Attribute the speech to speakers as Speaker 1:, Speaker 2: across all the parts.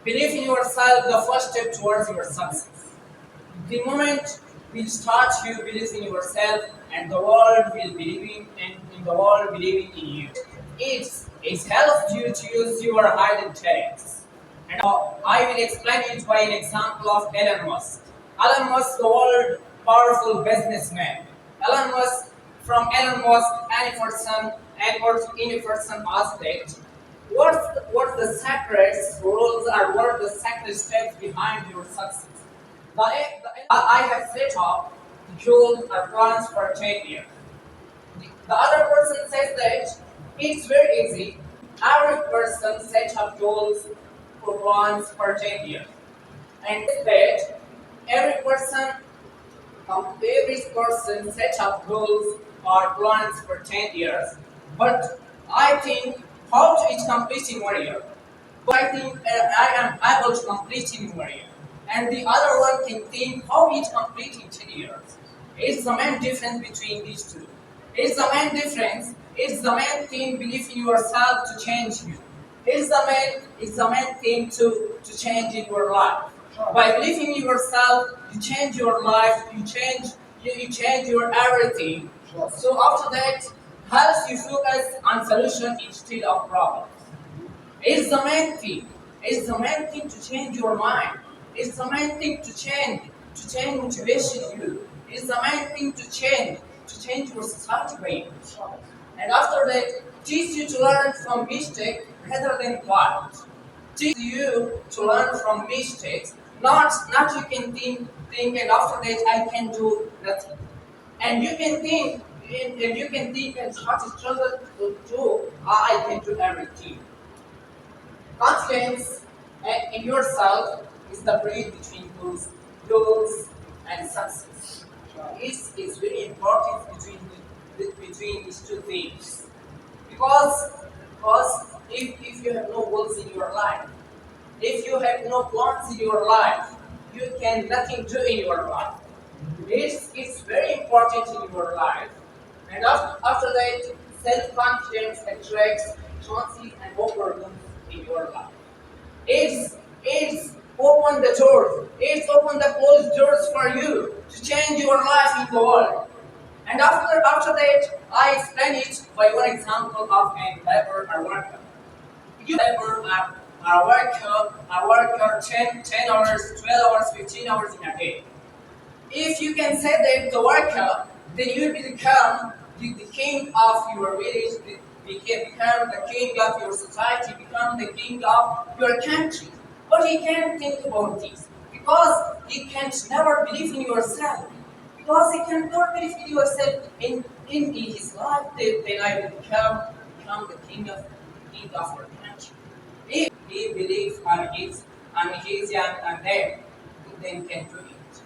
Speaker 1: Believe in yourself, the first step towards your success. The moment will start you believe in yourself, and the world will believing in the world believing in you. It helps you to use your hidden talents. And I will explain it by an example of Elon Musk. Elon Musk, the world powerful businessman. Elon Musk, from Elon Musk, any person, any person aspect. What's the secrets, rules, or what are the secret steps behind your success? I have set up the goals or plans for 10 years. The other person says that it's very easy. Every person sets up goals for plans for 10 years. And that every person, every person sets up goals or plans for 10 years. But I think how to it complete in 1 year. But I think I am able to complete in 1 year. And the other one can think how it complete in 10 years. It's the main difference between these two. It's the main difference. It's the main thing believe in yourself to change you. It's the main thing to change in your life. By believing in yourself, you change your life, you change your everything. So after that, helps you focus on solution instead of problems. It's the main thing to change your mind. It's the main thing to change motivation in you. It's the main thing to change your society brain. And after that, teach you to learn from mistake rather than what. Teach you to learn from mistakes, not you can think and after that I can do nothing. And you can think and you can think and start to struggle to do I can do everything. Confidence in yourself is the bridge between those goals and success. It's very important between these two things. Because if you have no goals in your life, if you have no plans in your life, you can nothing do in your life. It's very important in your life. And after that, self-confidence attracts chances and opportunities in your life. It's open the doors. It's open the closed doors for you to change your life in the world. And after that, I explain it by one example of a labor or worker. You labor a worker 10 hours, 12 hours, 15 hours in a day. If you can say that the worker, then you become the king of your village, become the king of your society, become the king of your country. But he can't think about this because he can't never believe in yourself. Because he can never believe in yourself in his life, then I will become the king of your country. If he believes on his young and then can do it.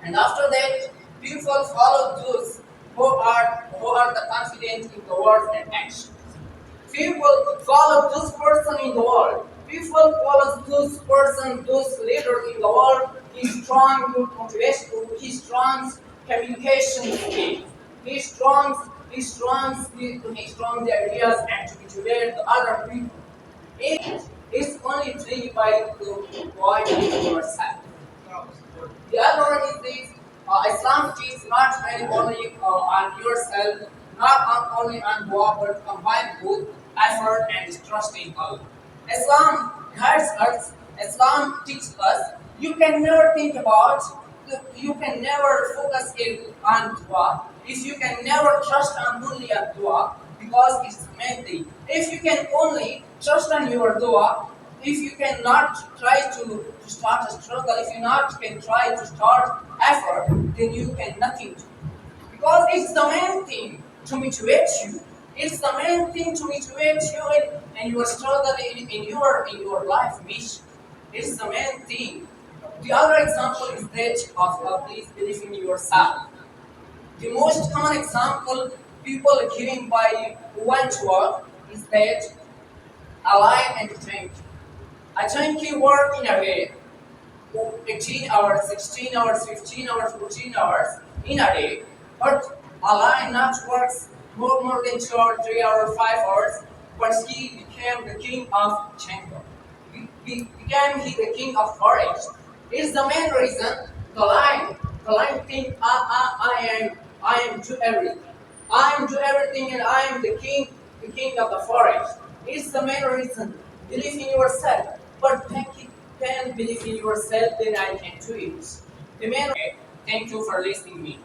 Speaker 1: And after that, people follow those who are the confident in the words and actions. People follow this person in the world. People follow this person, this leader in the world. He's strong motivation, he's strong communication skills. He's strong the ideas and to motivate the other people. It is only three by the why yourself. The other one is this Islam teaches not only on yourself, not only on dua, but combine both effort and trust in Allah. Islam guides us, Islam teaches us, you can never think about, you can never focus on dua, if you can never trust on only on dua, because it's the main thing. If you can only trust on your dua, if you cannot try to start a struggle, if you not can try to start effort, then you can nothing do. Because it's the main thing to motivate you. It's the main thing to motivate you in your struggle in your life mission. It's the main thing. The other example is that of this belief in yourself. The most common example people are giving by one to work is that align and think. I think you work in a day, 18 hours, 16 hours, 15 hours, 14 hours in a day, but Allah not works more than 2 hours, 3 hours, 5 hours, but he became the king of chamber. became he the king of forest. It's the main reason the lion think I am do everything. I am do everything and I am the king of the forest. It's the main reason. Believe in yourself. But when you can believe in yourself, then I can do it. The main. Okay. Thank you for listening me.